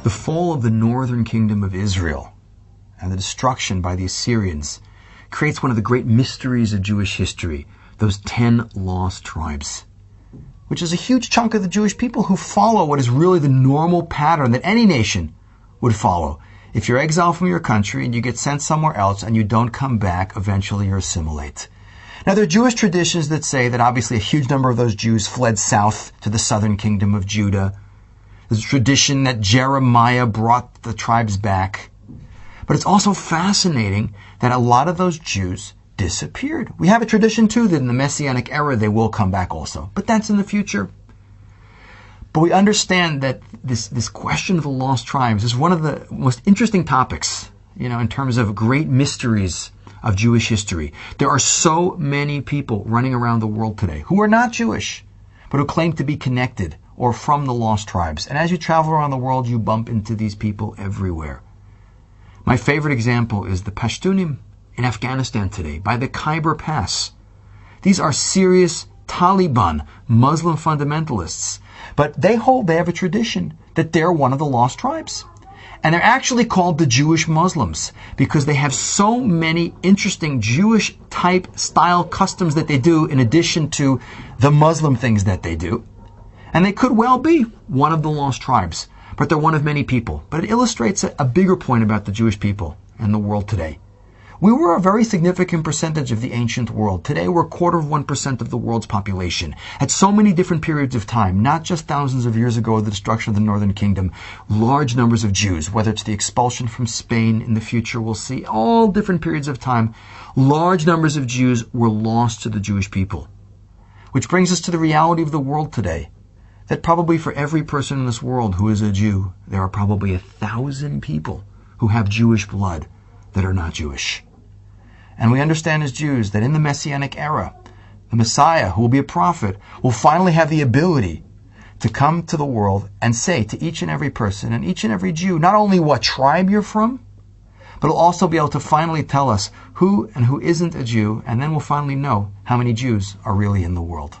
The fall of the northern kingdom of Israel and the destruction by the Assyrians creates one of the great mysteries of Jewish history, those 10 lost tribes, which is a huge chunk of the Jewish people who follow what is really the normal pattern that any nation would follow. If you're exiled from your country and you get sent somewhere else and you don't come back, eventually you assimilate. Now, there are Jewish traditions that say that obviously a huge number of those Jews fled south to the southern kingdom of Judah. There's a tradition that Jeremiah brought the tribes back. But it's also fascinating that a lot of those Jews disappeared. We have a tradition, too, that in the Messianic era they will come back also. But that's in the future. But we understand that this question of the lost tribes is one of the most interesting topics, in terms of great mysteries of Jewish history. There are so many people running around the world today who are not Jewish, but who claim to be connected or from the lost tribes. And as you travel around the world, you bump into these people everywhere. My favorite example is the Pashtunim in Afghanistan today, by the Khyber Pass. These are serious Taliban Muslim fundamentalists, but they have a tradition that they're one of the lost tribes. And they're actually called the Jewish Muslims because they have so many interesting Jewish type style customs that they do in addition to the Muslim things that they do. And they could well be one of the lost tribes, but they're one of many people. But it illustrates a bigger point about the Jewish people and the world today. We were a very significant percentage of the ancient world. Today we're 1/4% of the world's population. At so many different periods of time, not just thousands of years ago, the destruction of the northern kingdom, large numbers of Jews, whether it's the expulsion from Spain in the future, we'll see all different periods of time, large numbers of Jews were lost to the Jewish people. Which brings us to the reality of the world today. That probably for every person in this world who is a Jew, there are probably 1,000 people who have Jewish blood that are not Jewish. And we understand as Jews that in the Messianic era, the Messiah, who will be a prophet, will finally have the ability to come to the world and say to each and every person and each and every Jew, not only what tribe you're from, but he'll also be able to finally tell us who and who isn't a Jew, and then we'll finally know how many Jews are really in the world.